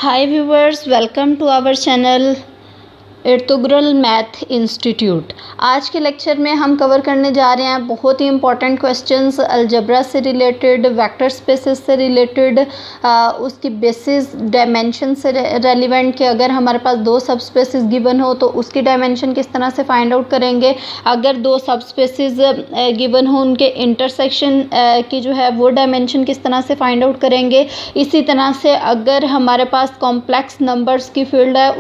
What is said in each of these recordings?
Hi viewers, welcome to our channel Ertugrul math institute. आज के lecture में हम कवर करने जा रहे हैं बहुत ही इंपॉर्टेंट क्वेश्चंस अलजेब्रा से रिलेटेड, वेक्टर स्पेसेस से रिलेटेड, उसकी बेसिस डायमेंशन से रेलिवेंट कि अगर हमारे पास दो सब स्पेसेस गिवन हो तो उसकी डायमेंशन किस तरह से फाइंड आउट करेंगे, अगर दो सब स्पेसेस गिवन हो उनके इंटरसेक्शन की जो है वो डायमेंशन किस तरह से फाइंड आउट करेंगे। इसी तरह से अगर हमारे पास कॉम्प्लेक्स नंबर्स की फील्ड है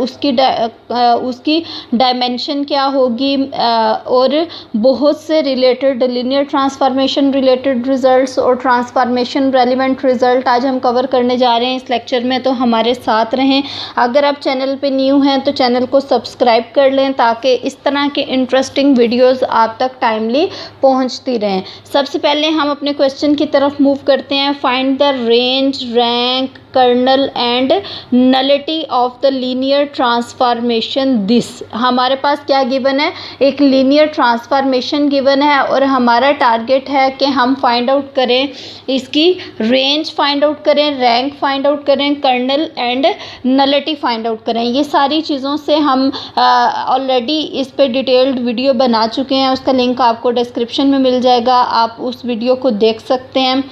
उसकी डायमेंशन क्या होगी, और बहुत से related linear transformation related results और ट्रांसफॉर्मेशन रेलिवेंट रिजल्ट आज हम कवर करने जा रहे हैं इस लेक्चर में, तो हमारे साथ रहें। अगर आप चैनल पे न्यू हैं तो चैनल को सब्सक्राइब कर लें ताकि इस तरह के इंटरेस्टिंग वीडियोस आप तक टाइमली पहुंचती रहें। सबसे पहले हम अपने क्वेश्चन की तरफ मूव करते हैं। Find the range, rank, kernel and nullity of the linear transformation this. हमारे पास क्या गिवन है, एक लीनियर ट्रांसफॉर्मेशन गिवन है और हमारा टारगेट है कि हम फाइंड आउट करें, इसकी रेंज फाइंड आउट करें, रैंक फाइंड आउट करें, kernel and nullity find out करें। ये सारी चीज़ों से हम ऑलरेडी इस पे डिटेल्ड वीडियो बना चुके हैं, उसका लिंक आपको डिस्क्रिप्शन में मिल जाएगा, आप उस वीडियो को देख सकते हैं।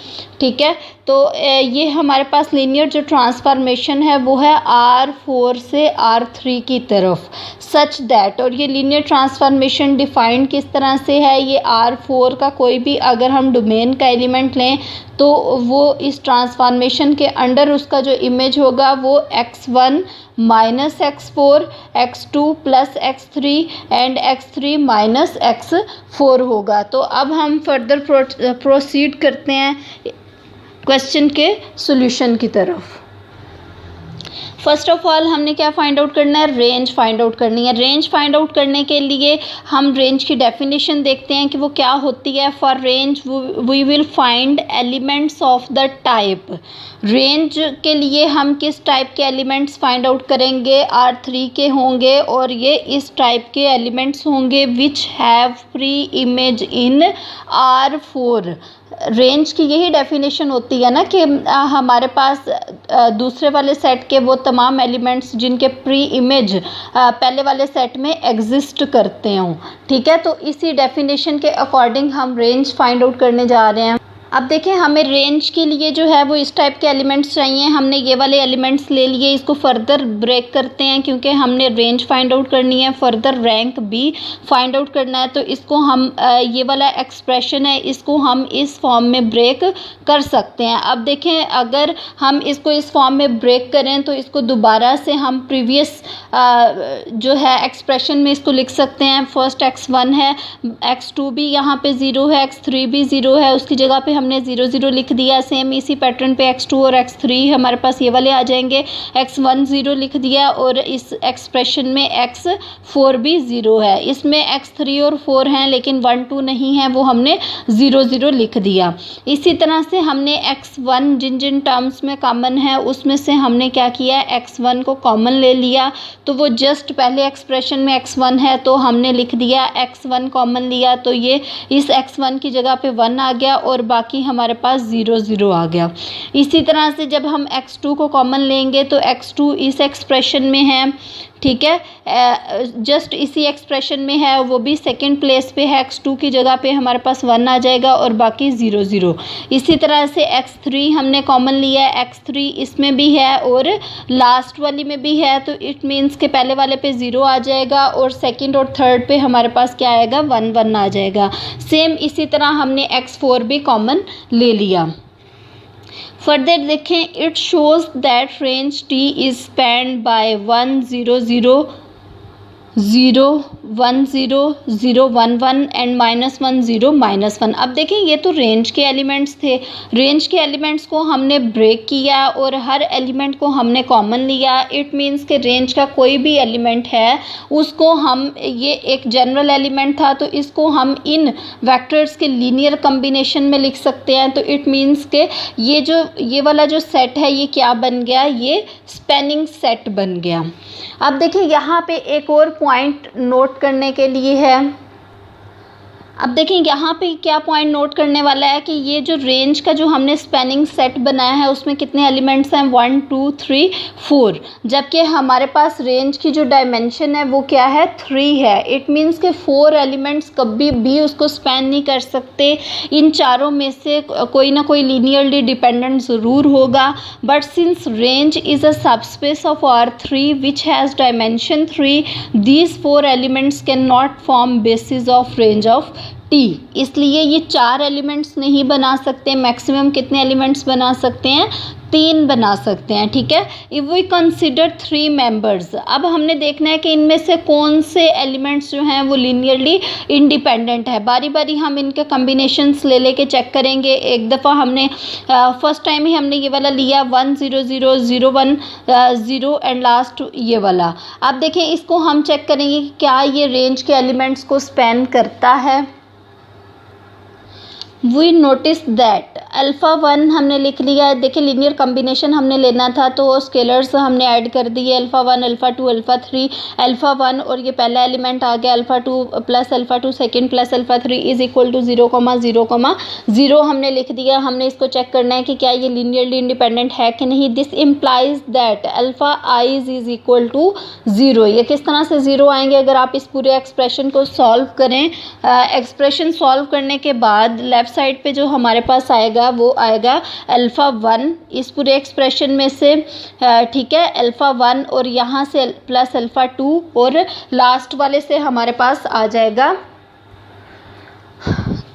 ठीक है, तो ये हमारे पास लीनियर जो ट्रांसफॉर्मेशन है वो है R4 से R3 की तरफ, सच दैट। और ये लीनियर ट्रांसफॉर्मेशन डिफाइंड किस तरह से है, ये R4 का कोई भी अगर हम डोमेन का एलिमेंट लें तो वो इस ट्रांसफॉर्मेशन के अंडर उसका जो इमेज होगा वो x1 minus x4, x2 plus x3 and x3 minus x4 होगा। तो अब हम फर्दर प्रोसीड करते हैं क्वेश्चन के सॉल्यूशन की तरफ। फर्स्ट ऑफ ऑल हमने क्या फाइंड आउट करना है, रेंज फाइंड आउट करनी है। रेंज फाइंड आउट करने के लिए हम रेंज की डेफिनेशन देखते हैं कि वो क्या होती है। For range we will find elements of the type. Range के लिए हम किस टाइप के एलिमेंट्स फाइंड आउट करेंगे, R3 के होंगे और ये इस टाइप के एलिमेंट्स होंगे which have pre image in R4। Range की यही डेफिनेशन होती है ना कि हमारे पास दूसरे वाले सेट के वो तमाम एलिमेंट्स जिनके प्री इमेज पहले वाले सेट में एग्जिस्ट करते हों। ठीक है, तो इसी डेफिनेशन के अकॉर्डिंग हम रेंज फाइंड आउट करने जा रहे हैं। अब देखें, हमें रेंज के लिए जो है वो इस टाइप के एलिमेंट्स चाहिए। हमने ये वाले एलिमेंट्स ले लिए, इसको फर्दर ब्रेक करते हैं क्योंकि हमने रेंज फाइंड आउट करनी है, फर्दर रैंक भी फाइंड आउट करना है। तो इसको हम ये वाला एक्सप्रेशन है इसको हम इस फॉर्म में ब्रेक कर सकते हैं। अब देखें, अगर हम इसको इस फॉर्म में ब्रेक करें तो इसको दोबारा से हम प्रीवियस जो है एक्सप्रेशन में इसको लिख सकते हैं। फर्स्ट x1 है, x2 भी यहाँ पे 0 है, x3 भी 0 है, उसकी जगह पे हमने 0 0 लिख दिया। सेम इसी पैटर्न पे x2 और x3 हमारे पास ये वाले आ जाएंगे। x1 0 लिख दिया और इस एक्सप्रेशन में x4 भी 0 है। इसमें x3 और 4 हैं लेकिन 1 2 नहीं है, वो हमने 0 0 लिख दिया। इसी तरह से हमने x1 जिन जिन टर्म्स में कॉमन है उसमें से हमने क्या किया, x1 को कॉमन ले लिया। तो वो जस्ट पहले एक्सप्रेशन में x1 है तो हमने लिख दिया x1 कॉमन लिया, तो ये इस x1 की जगह पे 1 आ गया और बाकी हमारे पास 0 0 आ गया। इसी तरह से जब हम x2 को कॉमन लेंगे तो x2 इस एक्सप्रेशन में है। ठीक है, जस्ट इसी एक्सप्रेशन में है, वो भी सेकंड प्लेस पे है, x2 की जगह पे हमारे पास 1 आ जाएगा और बाकी 0 0। इसी तरह से x3 हमने कॉमन लिया है, x3 इसमें भी है और लास्ट वाली में भी है, तो इट मीन्स के पहले वाले पे 0 आ जाएगा और सेकंड और थर्ड पे हमारे पास क्या आएगा, 1 1 आ जाएगा। सेम इसी तरह हमने x4 भी कॉमन ले लिया। फर्दर देखें, it shows that range T is spanned by 1 0 0 0 1 0 0 1 1 and -1 0 -1। अब देखें, ये तो रेंज के एलिमेंट्स थे। रेंज के एलिमेंट्स को हमने ब्रेक किया और हर एलिमेंट को हमने कॉमन लिया। इट मीन्स के रेंज का कोई भी एलिमेंट है उसको हम, ये एक जनरल एलिमेंट था तो इसको हम इन वेक्टर्स के लीनियर कम्बिनेशन में लिख सकते हैं। तो इट मीन्स के ये वाला जो सेट है ये क्या बन गया, ये स्पैनिंग सेट बन गया। अब देखिए, यहाँ पे एक और पॉइंट नोट करने के लिए है। अब देखिए यहाँ पे क्या पॉइंट नोट करने वाला है कि ये जो रेंज का जो हमने स्पैनिंग सेट बनाया है उसमें कितने एलिमेंट्स हैं, 1 2 3 4, जबकि हमारे पास रेंज की जो डायमेंशन है वो क्या है, 3 है। इट मीन्स कि 4 एलिमेंट्स कभी भी उसको स्पैन नहीं कर सकते। इन चारों में से कोई ना कोई लीनियरली डिपेंडेंट ज़रूर होगा, but since range is a subspace of R3 which has dimension 3, these 4 elements can not form basis of range of T. इसलिए ये 4 एलिमेंट्स नहीं बना सकते। मैक्सिमम कितने एलिमेंट्स बना सकते हैं, 3 बना सकते हैं, ठीक है। इफ़ वी कंसिडर 3 मेंबर्स, अब हमने देखना है कि इनमें से कौन से एलिमेंट्स जो हैं वो लीनियरली इंडिपेंडेंट है। बारी बारी हम इनके कम्बिनेशंस ले लेके चेक करेंगे। एक दफ़ा हमने फर्स्ट टाइम ही हमने ये वाला लिया 1 0 0 0 1 0 एंड लास्ट ये वाला। अब देखें इसको हम चेक करेंगे कि क्या ये रेंज के एलिमेंट्स को स्पैन करता है। वी नोटिस दैट अल्फ़ा 1 हमने लिख लिया है। देखिए लीनियर कम्बिनेशन हमने लेना था तो स्केलर्स हमने ऐड कर दिए, अल्फ़ा 1 अल्फ़ा 2 अल्फ़ा 3। अल्फ़ा 1 और ये पहला एलिमेंट आ गया alpha 2 plus alpha 2 second plus alpha 3 is equal to 0,0,0 हमने लिख दिया। हमने इसको चेक करना है कि क्या ये लीनियरली इंडिपेंडेंट है कि नहीं। This implies that alpha i's is equal to 0। ये किस तरह से 0 आएंगे, अगर आप इस पूरे एक्सप्रेशन को सॉल्व करें। एक्सप्रेशन सॉल्व करने के बाद लेफ़्ट साइड पे जो हमारे पास आएगा वो आएगा अल्फ़ा 1 इस पूरे एक्सप्रेशन में से, ठीक है, अल्फ़ा 1 और यहाँ से प्लस अल्फ़ा 2 और लास्ट वाले से हमारे पास आ जाएगा।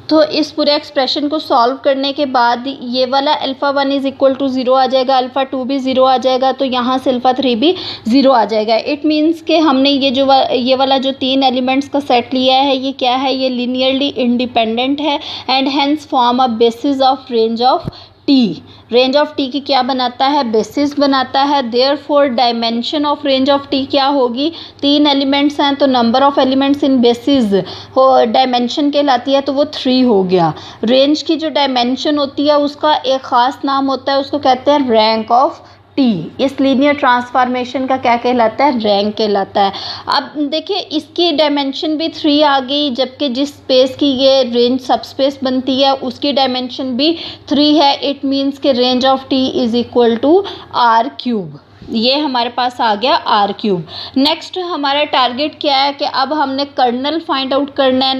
तो इस पूरे एक्सप्रेशन को सॉल्व करने के बाद ये वाला अल्फ़ा 1 इज़ इक्वल टू 0 आ जाएगा, अल्फ़ा 2 भी 0 आ जाएगा, तो यहाँ से अल्फ़ा 3 भी 0 आ जाएगा। इट मीन्स कि हमने ये वाला जो 3 एलिमेंट्स का सेट लिया है ये क्या है, ये लीनियरली इंडिपेंडेंट है and hence form a basis of range of T. Range of T की क्या बनाता है, बेसिस बनाता है। Therefore dimension of range of T क्या होगी, 3 एलिमेंट्स हैं तो number of elements in basis dimension कहलाती है, तो वो 3 हो गया। रेंज की जो डायमेंशन होती है उसका एक ख़ास नाम होता है, उसको कहते हैं रैंक ऑफ टी। इस लीनियर ट्रांसफॉर्मेशन का क्या कहलाता है, रैंक कहलाता है। अब देखिए इसकी डायमेंशन भी 3 आ गई, जबकि जिस स्पेस की ये रेंज सबस्पेस बनती है उसकी डायमेंशन भी 3 है। इट मीन्स के range of T is equal to R³। ये हमारे पास आ गया R³। नेक्स्ट हमारा टारगेट क्या है कि अब हमने कर्नल फाइंड आउट करना है,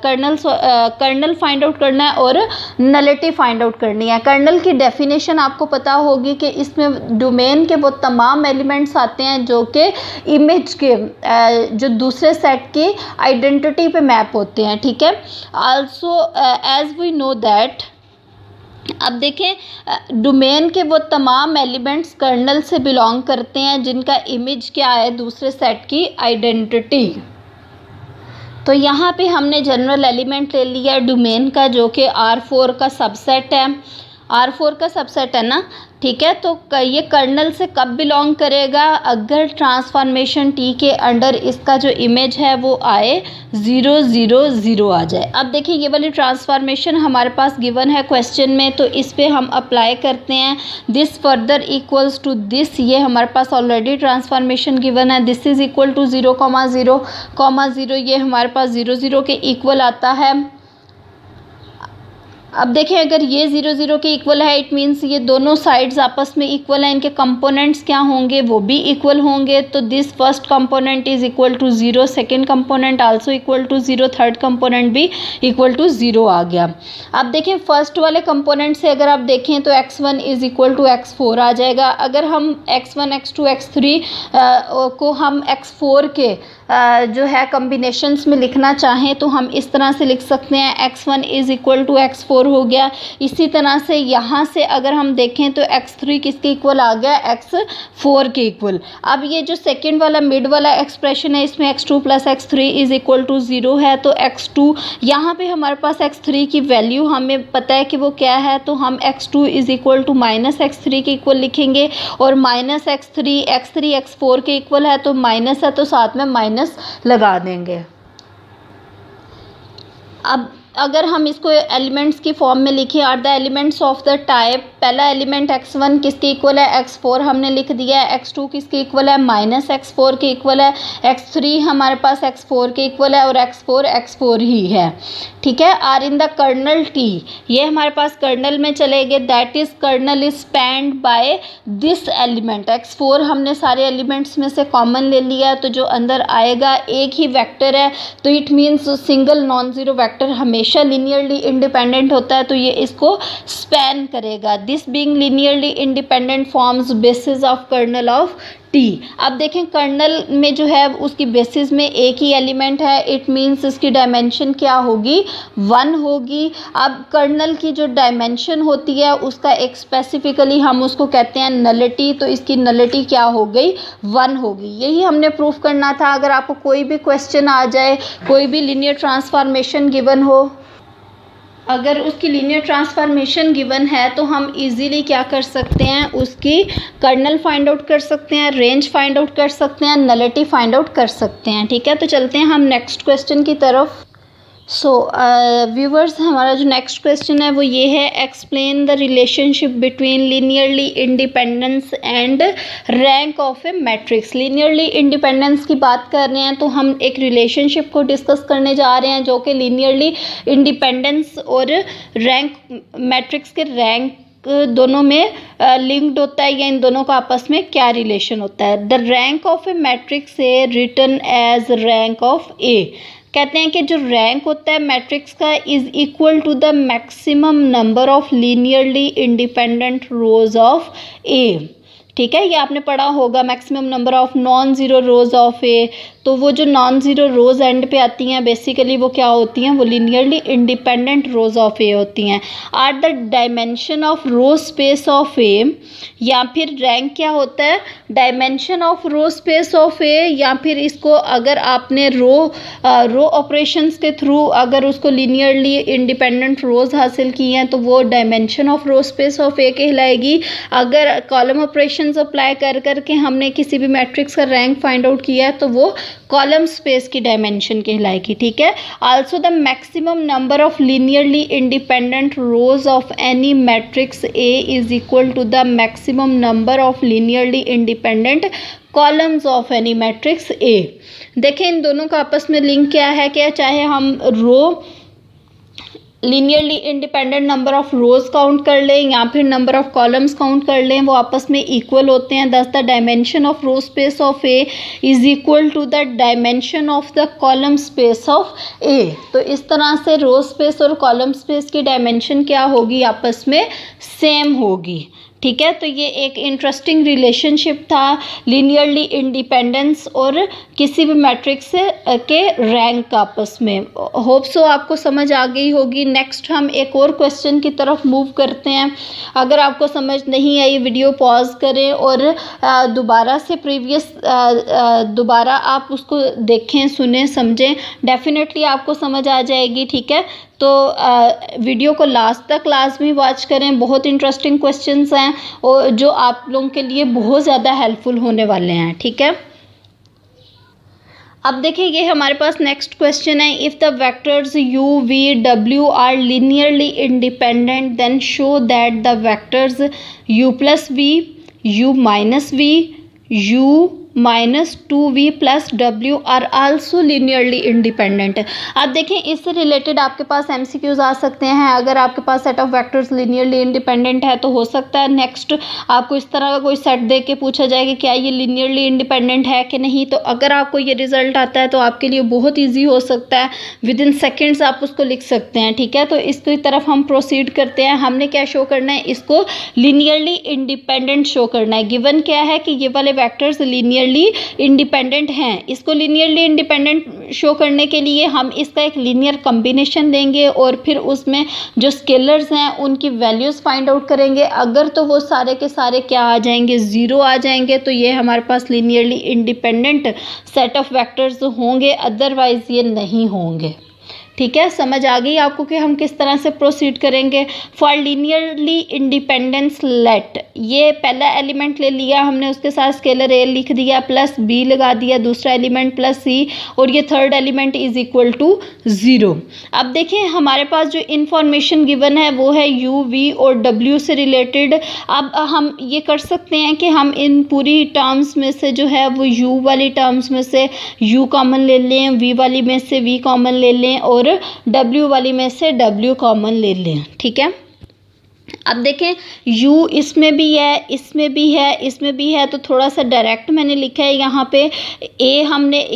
कर्नल फाइंड आउट करना है और नलिटी फाइंड आउट करनी है। कर्नल की डेफिनेशन आपको पता होगी कि इसमें डोमेन के वो तमाम एलिमेंट्स आते हैं जो कि इमेज के जो दूसरे सेट की आइडेंटिटी पे मैप होते हैं, ठीक है। Also as we know that, अब देखें डोमेन के वो तमाम एलिमेंट्स कर्नल से बिलोंग करते हैं जिनका इमेज क्या है, दूसरे सेट की आइडेंटिटी। तो यहाँ पे हमने जनरल एलिमेंट ले लिया डोमेन का जो कि R4 का सबसेट है, R4 का सबसेट है ना, ठीक है। तो ये कर्नल से कब बिलोंग करेगा, अगर ट्रांसफॉर्मेशन टी के अंडर इसका जो इमेज है वो आए 0 0 0 आ जाए। अब देखिए ये वाली ट्रांसफॉर्मेशन हमारे पास गिवन है क्वेश्चन में, तो इस पे हम अप्लाई करते हैं। This further equals to this, ये हमारे पास ऑलरेडी ट्रांसफॉर्मेशन गिवन है। दिस इज़ इक्वल टू 0,0,0, ये हमारे पास 0 0 के इक्वल आता है। अब देखें अगर ये 0 0 के इक्वल है इट मीन्स ये दोनों साइड्स आपस में इक्वल हैं, इनके कंपोनेंट्स क्या होंगे, वो भी इक्वल होंगे। तो this first component is equal to 0, second component also equal to 0, third component भी इक्वल टू 0 आ गया। अब देखें फर्स्ट वाले कंपोनेंट से अगर आप देखें तो x1 is equal to x4 आ जाएगा। अगर हम x1 x2 x3 को हम x4 के जो है कम्बिनेशंस में लिखना चाहें तो हम इस तरह से लिख सकते हैं, x1 is equal to x4 हो गया। इसी तरह से यहाँ से अगर हम देखें तो x3 किसके इक्वल आ गया, x4 के इक्वल। अब ये जो सेकंड वाला मिड वाला एक्सप्रेशन है इसमें x2 plus x3 is equal to 0 है, तो x2 यहाँ पे हमारे पास x3 की वैल्यू हमें पता है कि वो क्या है, तो हम x2 is equal to minus x3 के इक्वल लिखेंगे और माइनस x3 x4 के इक्वल है, तो माइनस है तो साथ में माइनस लगा देंगे। अब अगर हम इसको एलिमेंट्स की फॉर्म में लिखें, are the elements of the type, पहला एलिमेंट x1 किसके इक्वल है, x4 हमने लिख दिया है, x2 किसके इक्वल है, माइनस x4 के इक्वल है, x3 हमारे पास x4 के इक्वल है और x4 ही है, ठीक है। Are in the kernel T, ये हमारे पास कर्नल में चले गए, that is kernel is spanned by this element, x4 हमने सारे एलिमेंट्स में से कॉमन ले लिया, तो जो अंदर आएगा एक ही वेक्टर है, तो it means single non zero vector हमेशा लीनियरली इंडिपेंडेंट होता है, तो ये इसको स्पैन करेगा। This being linearly independent forms basis of kernel of T। अब देखें कर्नल में जो है उसकी बेसिस में एक ही एलिमेंट है, इट मीन्स इसकी डायमेंशन क्या होगी, 1 होगी। अब कर्नल की जो डायमेंशन होती है उसका एक स्पेसिफिकली हम उसको कहते हैं नलिटी, तो इसकी नलिटी क्या हो गई, 1 होगी। यही हमने प्रूफ करना था। अगर आपको कोई भी क्वेश्चन आ जाए, कोई भी लीनियर ट्रांसफॉर्मेशन गिवन हो, अगर उसकी लीनियर ट्रांसफॉर्मेशन गिवन है तो हम इजीली क्या कर सकते हैं, उसकी कर्नल फाइंड आउट कर सकते हैं, रेंज फाइंड आउट कर सकते हैं, नलिटी फाइंड आउट कर सकते हैं, ठीक है। तो चलते हैं हम नेक्स्ट क्वेश्चन की तरफ। सो व्यूवर्स, हमारा जो नेक्स्ट क्वेश्चन है वो ये है, explain the relationship between linearly independence and rank of A matrix. Linearly independence की बात कर रहे हैं तो हम एक रिलेशनशिप को डिस्कस करने जा रहे हैं जो कि लीनियरली इंडिपेंडेंस और रैंक मैट्रिक्स के रैंक दोनों में लिंक्ड होता है, या इन दोनों का आपस में क्या रिलेशन होता है। The rank of A matrix A written as rank of A, कहते हैं कि जो रैंक होता है मैट्रिक्स का is equal to the maximum number of linearly independent rows of A, ठीक है। ये आपने पढ़ा होगा, maximum number of non zero rows of A. तो वो जो नॉन ज़ीरो रोज़ एंड पे आती हैं बेसिकली वो क्या होती हैं, वो linearly independent rows of A होती हैं। Are the dimension of row space of A, या फिर रैंक क्या होता है, dimension of row space of A, या फिर इसको अगर आपने रो ऑपरेशंस के थ्रू अगर उसको लीनियरली इंडिपेंडेंट रोज हासिल की हैं तो वो dimension of row space of A कहलाएगी। अगर कॉलम ऑपरेशंस अप्लाई कर करके हमने किसी भी मैट्रिक्स का रैंक फाइंड आउट किया है तो वो कॉलम स्पेस की डायमेंशन कहलाएगी, ठीक है। Also the maximum number of linearly independent rows of any matrix A is equal to the maximum number of linearly independent columns of any matrix A. देखें इन दोनों का आपस में लिंक क्या है, क्या चाहे हम row linearly independent number of rows count कर लें या फिर नंबर ऑफ कॉलम्स काउंट कर लें, वो आपस में इक्वल होते हैं। Thus the dimension of row space of A is equal to the dimension of the column space of A. तो इस तरह से रो स्पेस और कॉलम स्पेस की डायमेंशन क्या होगी, आपस में सेम होगी, ठीक है। तो ये एक इंटरेस्टिंग रिलेशनशिप था लीनियरली इंडिपेंडेंस और किसी भी मैट्रिक्स के रैंक आपस में। होप सो आपको समझ आ गई होगी। नेक्स्ट हम एक और क्वेश्चन की तरफ मूव करते हैं। अगर आपको समझ नहीं आई वीडियो पॉज करें और दोबारा से दोबारा आप उसको देखें, सुने, समझें, डेफिनेटली आपको समझ आ जाएगी, ठीक है। तो वीडियो को लास्ट तक लाजमी वॉच करें, बहुत इंटरेस्टिंग क्वेश्चंस हैं और जो आप लोगों के लिए बहुत ज़्यादा हेल्पफुल होने वाले हैं, ठीक है। अब देखिए ये हमारे पास नेक्स्ट क्वेश्चन है, if the vectors u v w are linearly independent then show that the vectors u plus v, u minus v, u minus 2v plus w are also linearly independent. अब देखें इससे related आपके पास MCQs आ सकते हैं। अगर आपके पास set of vectors linearly independent है तो हो सकता है नेक्स्ट आपको इस तरह का कोई सेट दे के पूछा जाए कि क्या ये लीनियरली इंडिपेंडेंट है कि नहीं। तो अगर आपको ये रिजल्ट आता है तो आपके लिए बहुत ईजी हो सकता है, विद इन सेकेंड्स आप उसको लिख सकते हैं, ठीक है। तो इसकी तरफ हम प्रोसीड करते हैं। हमने क्या शो करना है, इसको लीनियरली इंडिपेंडेंट शो करना है। गिवन क्या है कि ये वाले वैक्टर्स लीनियरली इंडिपेंडेंट हैं। इसको लीनियरली इंडिपेंडेंट शो करने के लिए हम इसका एक लीनियर कॉम्बिनेशन देंगे और फिर उसमें जो स्केलर्स हैं उनकी वैल्यूज़ फाइंड आउट करेंगे। अगर तो वो सारे के सारे क्या आ जाएंगे, ज़ीरो आ जाएंगे, तो ये हमारे पास linearly independent set of vectors होंगे, अदरवाइज़ ये नहीं होंगे, ठीक है, समझ आ गई आपको कि हम किस तरह से प्रोसीड करेंगे। फॉर लीनियरली इंडिपेंडेंस लेट, ये पहला एलिमेंट ले लिया हमने, उसके साथ स्केलर ए लिख दिया, प्लस बी लगा दिया, दूसरा एलिमेंट प्लस सी, और ये third element is equal to 0। अब देखें हमारे पास जो इंफॉर्मेशन गिवन है वो है यू, वी और डब्ल्यू से रिलेटेड। अब हम ये कर सकते हैं कि हम इन पूरी टर्म्स में से जो है वो यू वाली टर्म्स में से यू कॉमन ले लें, वी वाली में से वी कॉमन ले लें और W वाली में से W कॉमन ले लें। ठीक है, अब देखें U इसमें भी है, इसमें भी है, इसमें भी है, तो थोड़ा सा डायरेक्ट मैंने लिखा है यहाँ पे। A हमने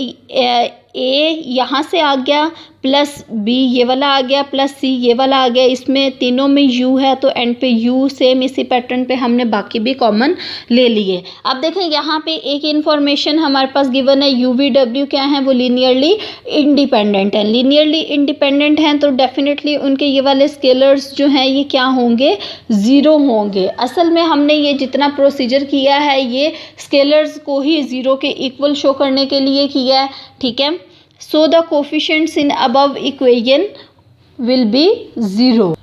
A यहाँ से आ गया, प्लस B ये वाला आ गया, प्लस C ये वाला आ गया, इसमें तीनों में U है तो एंड पे U, सेम इसी पैटर्न पे हमने बाकी भी कॉमन ले लिए। अब देखें यहाँ पे एक इन्फॉर्मेशन हमारे पास गिवन है, U V W क्या है, वो लीनियरली इंडिपेंडेंट है। लीनियरली इंडिपेंडेंट हैं तो डेफिनेटली उनके ये वाले स्केलर्स जो हैं ये क्या होंगे, 0 होंगे। असल में हमने ये जितना प्रोसीजर किया है ये स्केलर्स को ही 0 के इक्वल शो करने के लिए किया है। ठीक है, so the coefficients in above equation will be 0।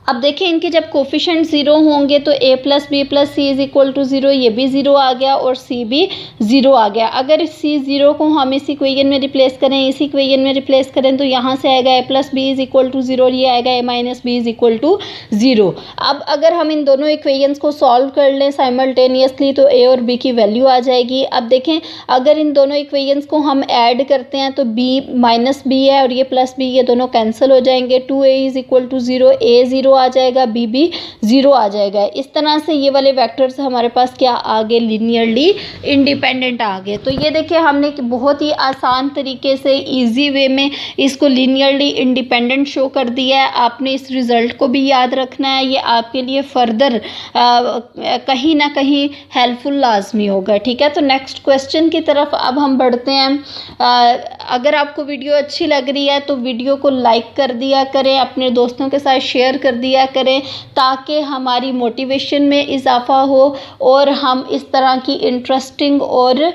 अब देखिए इनके जब कोफिशेंट 0 होंगे तो a plus B plus C is equal to 0, ये भी 0 आ गया और c भी 0 आ गया। अगर c 0 को हम इस इक्वेशन में रिप्लेस करें, इस इक्वेशन में रिप्लेस करें तो यहाँ से आएगा a plus B is equal to 0 और ये आएगा a minus B is equal to 0। अब अगर हम इन दोनों इक्वेशंस को सॉल्व कर लें साइमल्टेनियसली तो a और b की वैल्यू आ जाएगी। अब देखें अगर इन दोनों इक्वेशंस को हम ऐड करते हैं तो b माइनस बी है और ये प्लस बी, ये दोनों कैंसिल हो जाएंगे। 2a is equal to 0, a 0 आ जाएगा, बी भी 0 आ जाएगा। इस तरह से ये वाले वेक्टर्स हमारे पास क्या आ गए, लीनियरली इंडिपेंडेंट आ गए। तो ये देखिए हमने बहुत ही आसान तरीके से इजी वे में इसको लीनियरली इंडिपेंडेंट शो कर दिया है। आपने इस रिज़ल्ट को भी याद रखना है, ये आपके लिए फर्दर कहीं ना कहीं हेल्पफुल लाजमी होगा। ठीक है, तो नेक्स्ट क्वेश्चन की तरफ अब हम बढ़ते हैं। अगर आपको वीडियो अच्छी लग रही है तो वीडियो को लाइक कर दिया करें, अपने दोस्तों के साथ शेयर कर दिया करें ताकि हमारी मोटिवेशन में इजाफा हो और हम इस तरह की इंटरेस्टिंग और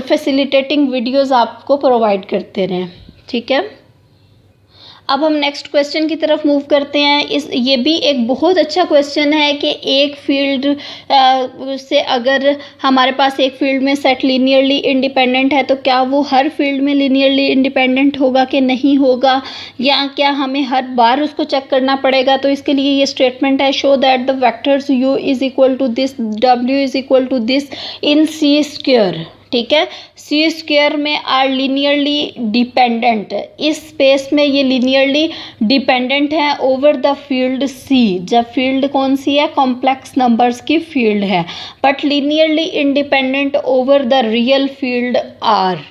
फैसिलिटेटिंग वीडियोस आपको प्रोवाइड करते रहें। ठीक है, अब हम नेक्स्ट क्वेश्चन की तरफ मूव करते हैं। ये भी एक बहुत अच्छा क्वेश्चन है कि एक फील्ड से अगर हमारे पास एक फील्ड में सेट लीनियरली इंडिपेंडेंट है तो क्या वो हर फील्ड में लीनियरली इंडिपेंडेंट होगा कि नहीं होगा, या क्या हमें हर बार उसको चेक करना पड़ेगा। तो इसके लिए ये स्टेटमेंट है, show that the vectors u is equal to this, w is equal to this in C square. ठीक है, सी स्क्वायर में आर लीनियरली डिपेंडेंट, इस स्पेस में ये लीनियरली डिपेंडेंट है ओवर द फील्ड सी। जब फील्ड कौन सी है, कॉम्प्लेक्स नंबर्स की फील्ड है, but linearly independent over the real field R.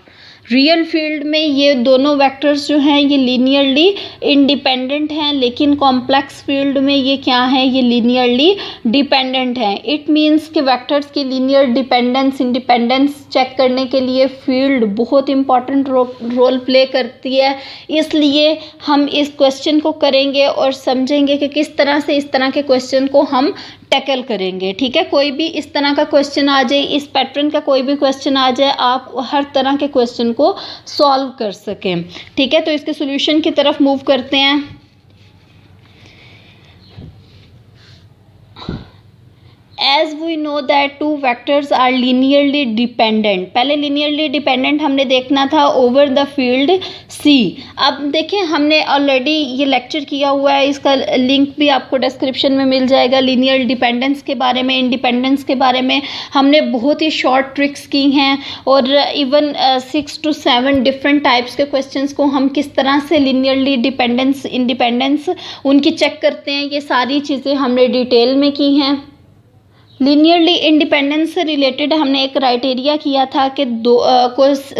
Real field में ये दोनों वेक्टर्स जो हैं ये लीनियरली इंडिपेंडेंट हैं, लेकिन कॉम्प्लेक्स फील्ड में ये क्या है, ये लीनियरली डिपेंडेंट हैं। इट मीन्स कि वेक्टर्स की लीनियर डिपेंडेंस इंडिपेंडेंस चेक करने के लिए फील्ड बहुत इंपॉर्टेंट रोल प्ले करती है। इसलिए हम इस क्वेश्चन को करेंगे और समझेंगे कि किस तरह से इस तरह के क्वेश्चन को हम टैकल करेंगे। ठीक है, कोई भी इस तरह का क्वेश्चन आ जाए, इस पैटर्न का कोई भी क्वेश्चन आ जाए, आप हर तरह के क्वेश्चन को सॉल्व कर सकें। ठीक है, तो इसके सॉल्यूशन की तरफ मूव करते हैं। As we know that two vectors are linearly dependent, पहले linearly dependent हमने देखना था over the field C। अब देखें हमने ऑलरेडी ये लेक्चर किया हुआ है, इसका लिंक भी आपको डिस्क्रिप्शन में मिल जाएगा। लीनियर डिपेंडेंस के बारे में, इंडिपेंडेंस के बारे में हमने बहुत ही शॉर्ट ट्रिक्स की हैं और इवन 6 to 7 डिफरेंट टाइप्स के क्वेश्चंस को हम किस तरह से लीनियरली डिपेंडेंस इंडिपेंडेंस उनकी चेक करते हैं, ये सारी चीज़ें हमने डिटेल में की हैं। लीनियरली इंडिपेंडेंस से रिलेटेड हमने एक क्राइटेरिया किया था कि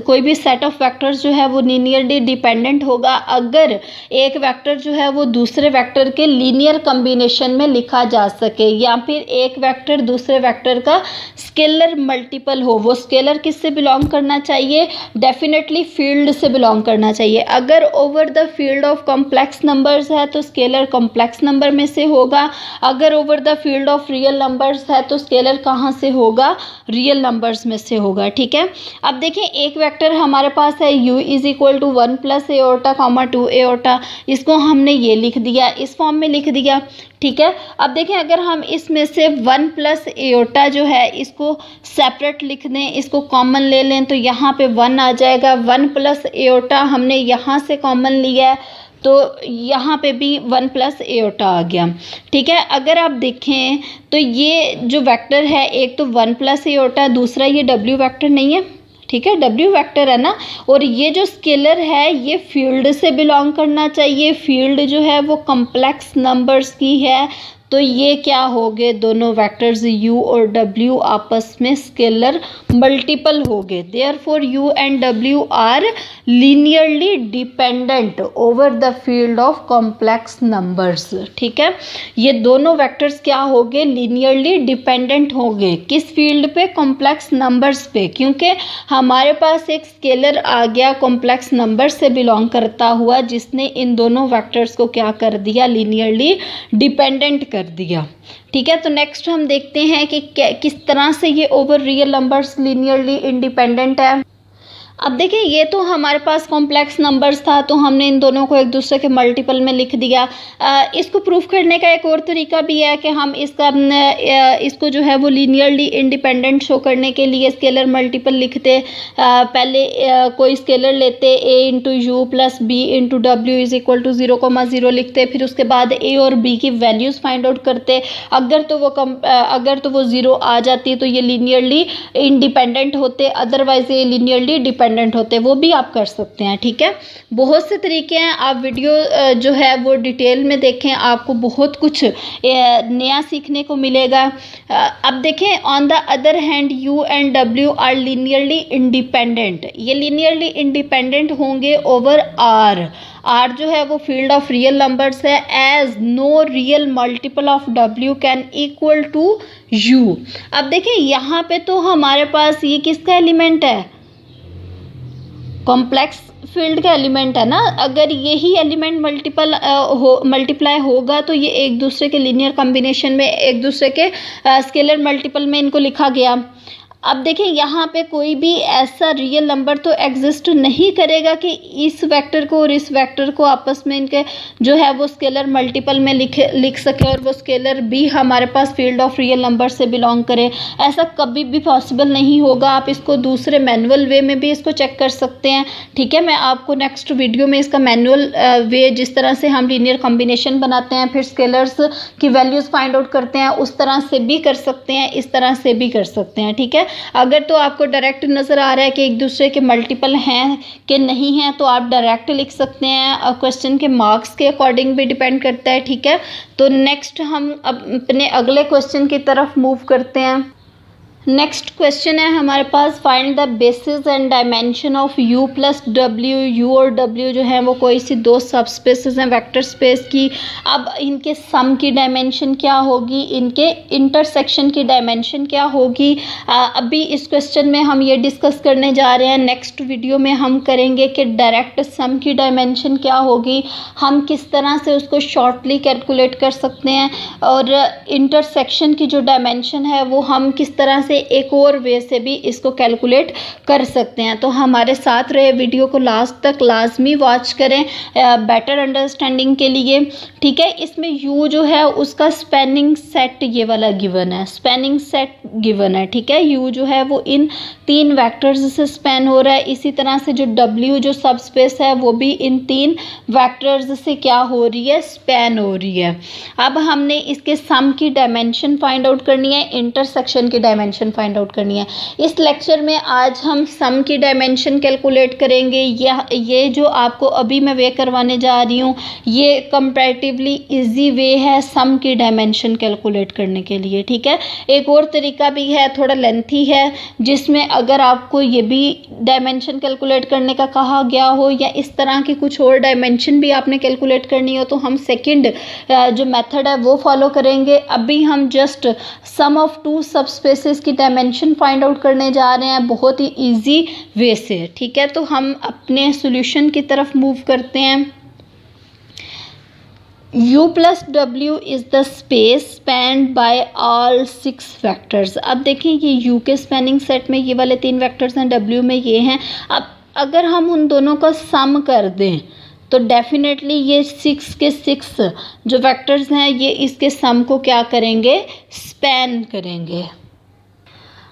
कोई भी सेट ऑफ वेक्टर्स जो है वो लीनियरली डिपेंडेंट होगा अगर एक वेक्टर जो है वो दूसरे वेक्टर के लीनियर कॉम्बिनेशन में लिखा जा सके, या फिर एक वेक्टर दूसरे वेक्टर का स्केलर मल्टीपल हो। वो स्केलर किससे बिलोंग करना चाहिए, डेफिनेटली फील्ड से बिलोंग करना चाहिए। अगर over the field of complex numbers है तो स्केलर कॉम्प्लेक्स नंबर में से होगा, अगर over the field of real numbers है तो स्केलर कहाँ से होगा, रियल नंबर्स में से होगा। ठीक है, अब देखें एक वेक्टर हमारे पास है u is equal to 1 plus iota comma 2 iota, इसको हमने ये लिख दिया, इस फॉर्म में लिख दिया। ठीक है, अब देखें अगर हम इसमें से 1 प्लस एओटा जो है इसको सेपरेट लिख दें, इसको कॉमन ले लें तो यहाँ पे 1 आ जाएगा। 1 प्लस एओटा हमने यहाँ से कॉमन लिया है तो यहाँ पे भी 1 प्लस एओटा आ गया। ठीक है, अगर आप देखें तो ये जो वेक्टर है एक तो 1 प्लस एओटा, दूसरा ये w वेक्टर नहीं है। ठीक है, w वेक्टर है ना, और ये जो स्केलर है ये फील्ड से बिलोंग करना चाहिए। फील्ड जो है वो कॉम्प्लेक्स नंबर्स की है, तो ये क्या हो गए, दोनों वेक्टर्स u और w आपस में स्केलर मल्टीपल हो गए। Therefore u and w are linearly dependent over the field of complex numbers. ठीक है, ये दोनों वेक्टर्स क्या हो गए, लीनियरली डिपेंडेंट हो गए किस फील्ड पे, कॉम्प्लेक्स नंबर्स पे, क्योंकि हमारे पास एक स्केलर आ गया कॉम्प्लेक्स नंबर से बिलोंग करता हुआ जिसने इन दोनों वेक्टर्स को क्या कर दिया, लीनियरली डिपेंडेंट कर दिया। ठीक है, तो नेक्स्ट हम देखते हैं कि किस तरह से ये over real numbers linearly independent है। अब देखिए ये तो हमारे पास कॉम्प्लेक्स नंबर्स था तो हमने इन दोनों को एक दूसरे के मल्टीपल में लिख दिया। इसको प्रूफ करने का एक और तरीका भी है कि हम इसको जो है वो लीनियरली इंडिपेंडेंट शो करने के लिए स्केलर मल्टीपल लिखते। पहले कोई स्केलर लेते a into U plus B into W is equal to 0,0 लिखते, फिर उसके बाद a और b की वैल्यूज़ फाइंड आउट करते। अगर तो वो 0 आ जाती तो ये लीनियरली इंडिपेंडेंट होते, अदरवाइज ये लीनियरली डिपेंडेंट होते, वो भी आप कर सकते हैं। ठीक है, बहुत से तरीके हैं, आप वीडियो जो है वो डिटेल में देखें, आपको बहुत कुछ नया सीखने को मिलेगा। अब देखें on the other hand u and w are linearly independent, ये लीनियरली इंडिपेंडेंट होंगे ओवर r जो है वो फील्ड ऑफ रियल नंबर्स है, as no real multiple of w can equal to u। अब देखें यहाँ पे तो हमारे पास ये किसका एलिमेंट है, कॉम्प्लेक्स फील्ड का एलिमेंट है ना। अगर यही एलिमेंट मल्टीप्लाई होगा तो ये एक दूसरे के लीनियर कॉम्बिनेशन में, एक दूसरे के स्केलर मल्टीपल में इनको लिखा गया। अब देखें यहाँ पे कोई भी ऐसा रियल नंबर तो एग्जिस्ट नहीं करेगा कि इस वेक्टर को और इस वेक्टर को आपस में इनके जो है वो स्केलर मल्टीपल में लिख सके और वो स्केलर भी हमारे पास फील्ड ऑफ रियल नंबर से बिलोंग करे। ऐसा कभी भी पॉसिबल नहीं होगा। आप इसको दूसरे मैनुअल वे में भी इसको चेक कर सकते हैं। ठीक है, मैं आपको नेक्स्ट वीडियो में इसका मैनुअल वे, जिस तरह से हम लीनियर कॉम्बिनेशन बनाते हैं फिर स्केलर्स की वैल्यूज़ फाइंड आउट करते हैं, उस तरह से भी कर सकते हैं, इस तरह से भी कर सकते हैं। ठीक है, अगर तो आपको डायरेक्ट नज़र आ रहा है कि एक दूसरे के मल्टीपल हैं कि नहीं हैं तो आप डायरेक्ट लिख सकते हैं। क्वेश्चन के मार्क्स के अकॉर्डिंग भी डिपेंड करता है। ठीक है, तो नेक्स्ट हम अपने अगले क्वेश्चन की तरफ मूव करते हैं। नेक्स्ट क्वेश्चन है हमारे पास, find the basis and dimension of u plus W. U और w जो है वो कोई सी दो सब स्पेसेस हैं वेक्टर स्पेस की। अब इनके सम की डायमेंशन क्या होगी, इनके इंटरसेक्शन की डायमेंशन क्या होगी, अभी इस क्वेश्चन में हम ये डिस्कस करने जा रहे हैं। नेक्स्ट वीडियो में हम करेंगे कि डायरेक्ट सम की डायमेंशन क्या होगी, हम किस तरह से उसको शॉर्टली कैलकुलेट कर सकते हैं, और इंटरसेक्शन की जो डायमेंशन है वो हम किस तरह से एक और वे से भी इसको कैलकुलेट कर सकते हैं। तो हमारे साथ रहे, वीडियो को लास्ट तक लाजमी वॉच करें बेटर अंडरस्टैंडिंग के लिए। ठीक है, इसमें u जो है उसका स्पैनिंग सेट ये वाला गिवन है, स्पैनिंग सेट गिवन है। ठीक है, u जो है वो इन 3 वेक्टर्स से स्पैन हो रहा है। इसी तरह से जो w जो सब स्पेस है वो भी इन 3 वेक्टर्स से क्या हो रही है, स्पैन हो रही है। अब हमने इसके सम की डायमेंशन फाइंड आउट करनी है, इंटरसेक्शन की डायमेंशन फाइंड आउट करनी है। इस लेक्चर में आज हम सम की डायमेंशन कैलकुलेट करेंगे। ये जो आपको अभी मैं वे करवाने जा रही हूँ ये कंपैरेटिवली इजी वे है सम की डायमेंशन कैलकुलेट करने के लिए। ठीक है, एक और तरीका भी है, थोड़ा लेंथी है, जिसमें अगर आपको ये भी डायमेंशन कैलकुलेट करने का कहा गया हो या इस तरह की कुछ और डायमेंशन भी आपने कैलकुलेट करनी हो तो हम सेकंड जो मेथड है वो फॉलो करेंगे। अभी हम जस्ट सम ऑफ 2 सब स्पेसेस की डायमेंशन फाइंड आउट करने जा रहे हैं बहुत ही इजी वे से। ठीक है, तो हम अपने सॉल्यूशन की तरफ मूव करते हैं। U plus W is the space spanned by all 6 vectors. अब देखिए ये U के स्पैनिंग सेट में ये वाले 3 वेक्टर्स हैं, W में ये हैं। अब अगर हम उन दोनों का सम कर दें तो डेफिनेटली ये 6 के 6 जो वेक्टर्स हैं ये इसके सम को क्या करेंगे, स्पैन करेंगे।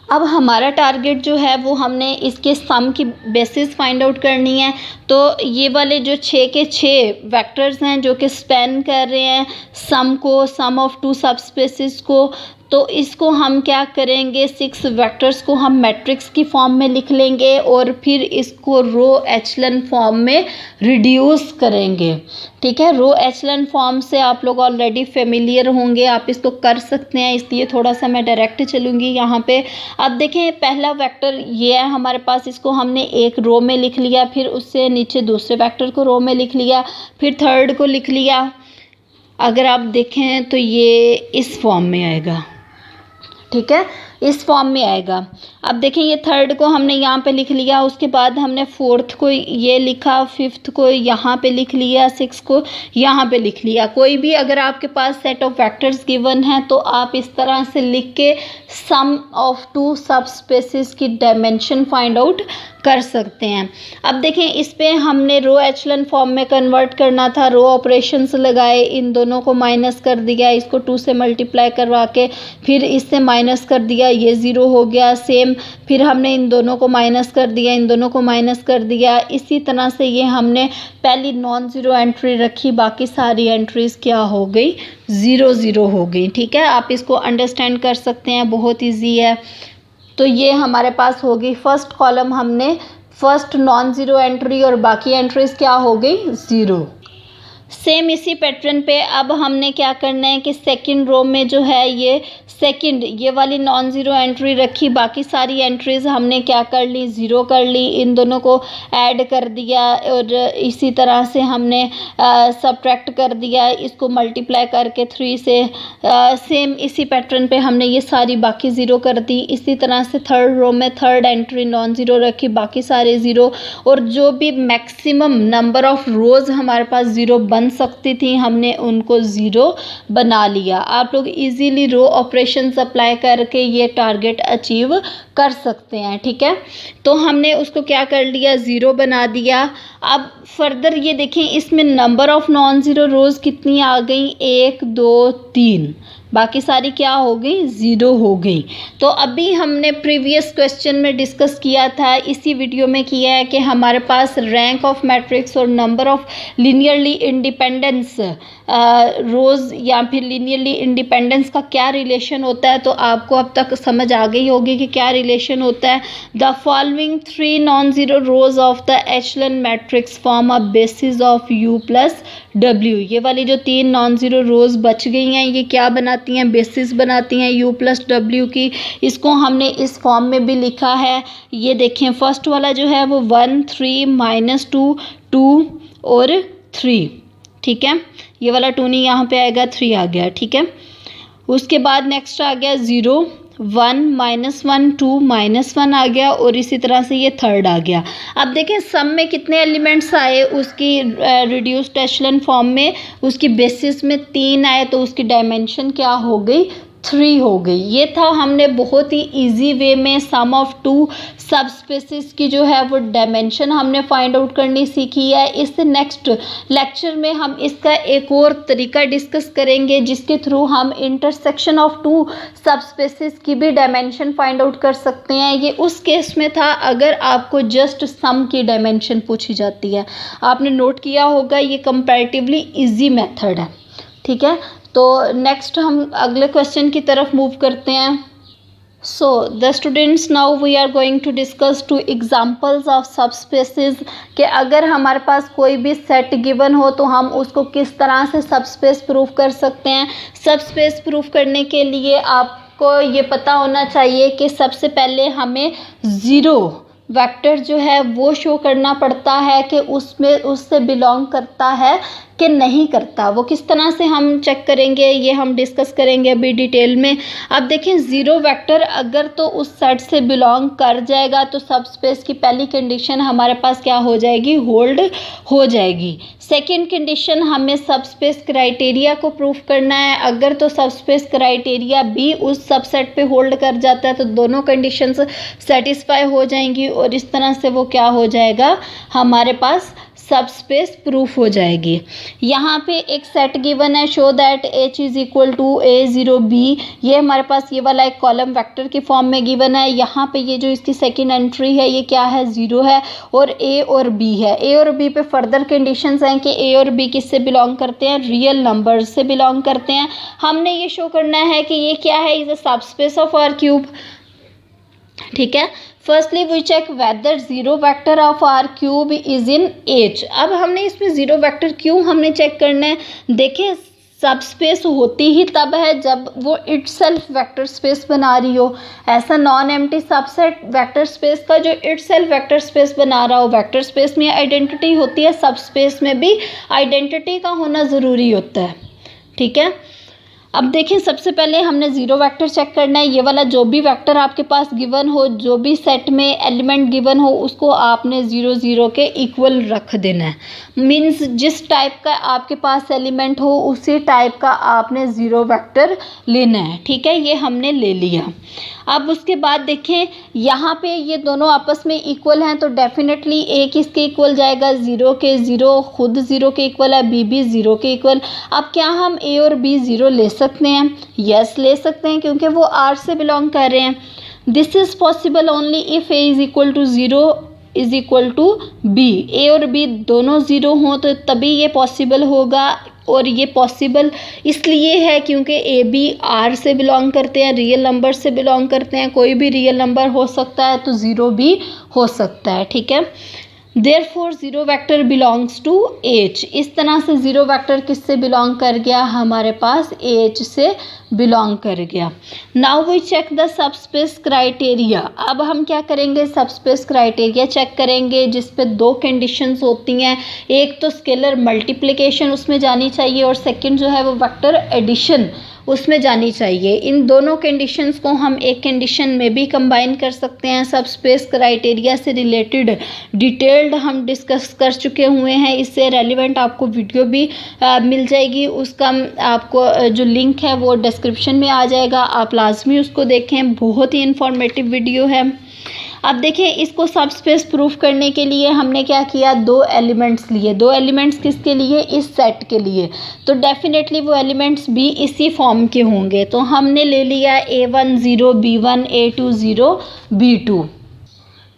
अब हमारा टारगेट जो है वो हमने इसके सम की बेसिस फाइंड आउट करनी है। तो ये वाले जो 6 के 6 वेक्टर्स हैं जो कि स्पैन कर रहे हैं सम को, सम ऑफ 2 सब स्पेसिस को, तो इसको हम क्या करेंगे, 6 वेक्टर्स को हम मैट्रिक्स की फॉर्म में लिख लेंगे और फिर इसको रो एचलन फॉर्म में रिड्यूस करेंगे। ठीक है, रो एचलन फॉर्म से आप लोग ऑलरेडी फेमिलियर होंगे, आप इसको कर सकते हैं, इसलिए थोड़ा सा मैं डायरेक्ट चलूँगी यहाँ पे। अब देखें पहला वेक्टर ये है हमारे पास, इसको हमने एक रो में लिख लिया, फिर उससे नीचे दूसरे वेक्टर को रो में लिख लिया, फिर थर्ड को लिख लिया। अगर आप देखें तो ये इस फॉर्म में आएगा। ठीक है, इस फॉर्म में आएगा। अब देखें ये थर्ड को हमने यहाँ पे लिख लिया, उसके बाद हमने फोर्थ को ये लिखा, फिफ्थ को यहाँ पे लिख लिया, सिक्स को यहाँ पे लिख लिया। कोई भी अगर आपके पास सेट ऑफ वेक्टर्स गिवन है तो आप इस तरह से लिख के सम ऑफ 2 सब स्पेसिस की डायमेंशन फाइंड आउट कर सकते हैं। अब देखें इस पे हमने रो एचलन फॉर्म में कन्वर्ट करना था, रो ऑपरेशंस लगाए, इन दोनों को माइनस कर दिया, इसको 2 से मल्टीप्लाई करवा के फिर इससे माइनस कर दिया, ये 0 हो गया। सेम फिर हमने इन दोनों को माइनस कर दिया, इन दोनों को माइनस कर दिया। इसी तरह से ये हमने पहली नॉन ज़ीरो एंट्री रखी, बाकी सारी एंट्रीज़ क्या हो गई, 0 0 हो गई। ठीक है, आप इसको अंडरस्टैंड कर सकते हैं, बहुत ईजी है। तो ये हमारे पास होगी फर्स्ट कॉलम, हमने फर्स्ट नॉन ज़ीरो एंट्री और बाकी एंट्रीज क्या हो गई, 0। सेम इसी पैटर्न पे अब हमने क्या करना है कि सेकंड रो में जो है ये सेकंड ये वाली नॉन ज़ीरो एंट्री रखी, बाकी सारी एंट्रीज़ हमने क्या कर ली, 0 कर ली, इन दोनों को ऐड कर दिया और इसी तरह से हमने सब्ट्रैक्ट कर दिया, इसको मल्टीप्लाई करके 3 से। सेम इसी पैटर्न पे हमने ये सारी बाकी 0 कर दी। इसी तरह से थर्ड रो में थर्ड एंट्री नॉन ज़ीरो रखी, बाकी सारे 0, और जो भी मैक्सिमम नंबर ऑफ रोज़ हमारे पास 0 बन सकती थी हमने उनको 0 बना लिया। आप लोग इजीली रो ऑपरेशंस अप्लाई करके ये टारगेट अचीव कर सकते हैं। ठीक है, तो हमने उसको क्या कर लिया, 0 बना दिया। अब फर्दर ये देखें इसमें नंबर ऑफ नॉन ज़ीरो रोज़ कितनी आ गई, 1 2 3, बाकी सारी क्या हो गई, 0 हो गई। तो अभी हमने प्रीवियस क्वेश्चन में डिस्कस किया था, इसी वीडियो में किया है कि हमारे पास रैंक ऑफ मैट्रिक्स और नंबर ऑफ लीनियरली इंडिपेंडेंस रोज़ या फिर लीनियरली इंडिपेंडेंस का क्या रिलेशन होता है। तो आपको अब तक समझ आ गई होगी कि क्या रिलेशन होता है। The following 3 non zero rows of the echelon matrix form a basis of U plus W। ये वाली जो 3 नॉन ज़ीरो रोज़ बच गई हैं ये क्या बनाती हैं, बेसिस बनाती हैं U प्लस W की। इसको हमने इस फॉर्म में भी लिखा है। ये देखें फर्स्ट वाला जो है वो 1 3 -2 2 और 3। ठीक है, ये वाला 2 नहीं यहाँ पे आएगा, 3 आ गया। ठीक है, उसके बाद नेक्स्ट आ गया 0 1 -1 2 -1 आ गया, और इसी तरह से ये थर्ड आ गया। अब देखें सम में कितने एलिमेंट्स आए, उसकी रिड्यूस्ड एचलन फॉर्म में उसकी बेसिस में 3 आए, तो उसकी डायमेंशन क्या हो गई, 3 हो गई। ये था हमने बहुत ही इजी वे में सम ऑफ 2 सब स्पेसिस की जो है वो डायमेंशन हमने फाइंड आउट करनी सीखी है। इस नेक्स्ट लेक्चर में हम इसका एक और तरीका डिस्कस करेंगे जिसके थ्रू हम इंटरसेक्शन ऑफ 2 सब स्पेसिस की भी डायमेंशन फाइंड आउट कर सकते हैं। ये उस केस में था अगर आपको जस्ट सम की डायमेंशन पूछी जाती है। आपने नोट किया होगा ये कंपैरेटिवली इजी मेथड है। ठीक है, तो नेक्स्ट हम अगले क्वेश्चन की तरफ मूव करते हैं। So the students now we are going to discuss 2 examples of subspaces कि अगर हमारे पास कोई भी सेट गिवन हो तो हम उसको किस तरह से सबस्पेस प्रूफ कर सकते हैं। सबस्पेस प्रूफ करने के लिए आपको ये पता होना चाहिए कि सबसे पहले हमें 0 वेक्टर जो है वो शो करना पड़ता है कि उसमें उससे बिलोंग करता है कि नहीं करता। वो किस तरह से हम चेक करेंगे ये हम डिस्कस करेंगे अभी डिटेल में। अब देखें ज़ीरो वेक्टर अगर तो उस सेट से बिलोंग कर जाएगा तो सबस्पेस की पहली कंडीशन हमारे पास क्या हो जाएगी, होल्ड हो जाएगी। सेकंड कंडीशन हमें सबस्पेस क्राइटेरिया को प्रूफ करना है। अगर तो सबस्पेस क्राइटेरिया भी उस सबसेट पे होल्ड कर जाता है तो दोनों कंडीशंस सेटिस्फाई हो जाएंगी और इस तरह से वो क्या हो जाएगा, हमारे पास सबस्पेस प्रूफ हो जाएगी। यहाँ पे एक सेट गिवन है, show that H is equal to A0B। ये हमारे पास ये वाला एक कॉलम वेक्टर की फॉर्म में गिवन है। यहाँ पे ये जो इसकी सेकंड एंट्री है ये क्या है, 0 है और A और B है। A और B पे फर्दर कंडीशंस हैं कि A और B किससे बिलोंग करते हैं, रियल नंबर्स से बिलोंग करते हैं। हमने ये शो करना है कि ये क्या है, is a subspace of R cube. ठीक है, firstly we check whether zero vector of R cube is in H। अब हमने इसमें ज़ीरो वेक्टर क्यों हमने चेक करना है, देखें सबस्पेस होती ही तब है जब वो इटसेल्फ वेक्टर स्पेस बना रही हो। ऐसा non empty subset vector space का जो इटसेल्फ वेक्टर स्पेस बना रहा हो। वेक्टर स्पेस में आइडेंटिटी होती है, सबस्पेस में भी आइडेंटिटी का होना ज़रूरी होता है। ठीक है, अब देखें सबसे पहले हमने ज़ीरो वेक्टर चेक करना है। ये वाला जो भी वेक्टर आपके पास गिवन हो, जो भी सेट में एलिमेंट गिवन हो, उसको आपने 0 0 के इक्वल रख देना है। मीन्स जिस टाइप का आपके पास एलिमेंट हो उसी टाइप का आपने ज़ीरो वेक्टर लेना है। ठीक है, ये हमने ले लिया। अब उसके बाद देखें यहाँ पे ये दोनों आपस में इक्वल हैं तो डेफिनेटली A किसके इक्वल जाएगा, 0 के। 0 खुद 0 के इक्वल है, B भी 0 के इक्वल। अब क्या हम A और B 0 ले सकते हैं, यस ले सकते हैं क्योंकि वो R से बिलोंग कर रहे हैं। This is possible only if A is equal to 0 is equal to B। A और B दोनों 0 हों तो तभी ये पॉसिबल होगा। और ये पॉसिबल इसलिए है क्योंकि ए बी आर से बिलोंग करते हैं, रियल नंबर से बिलोंग करते हैं। कोई भी रियल नंबर हो सकता है तो 0 भी हो सकता है। ठीक है, therefore zero vector belongs to H। इस तरह से ज़ीरो वेक्टर किससे बिलोंग कर गया, हमारे पास H से बिलोंग कर गया। Now we check the subspace criteria. अब हम क्या करेंगे, सबस्पेस क्राइटेरिया चेक करेंगे जिस पे दो कंडीशंस होती हैं। एक तो स्केलर मल्टीप्लिकेशन उसमें जानी चाहिए और सेकंड जो है वो वेक्टर एडिशन उसमें जानी चाहिए। इन दोनों कंडीशंस को हम एक कंडीशन में भी कंबाइन कर सकते हैं। सबस्पेस क्राइटेरिया से रिलेटेड डिटेल्ड हम डिस्कस कर चुके हुए हैं, इससे रेलिवेंट आपको वीडियो भी मिल जाएगी। उसका आपको जो लिंक है वो डिस्क्रिप्शन में आ जाएगा, आप लाजमी उसको देखें, बहुत ही इंफॉर्मेटिव वीडियो है। अब देखिए इसको सबस्पेस प्रूफ करने के लिए हमने क्या किया, दो एलिमेंट्स लिए। दो एलिमेंट्स किसके लिए, इस सेट के लिए। तो डेफिनेटली वो एलिमेंट्स भी इसी फॉर्म के होंगे। तो हमने ले लिया A1 0 B1 A2 0 B2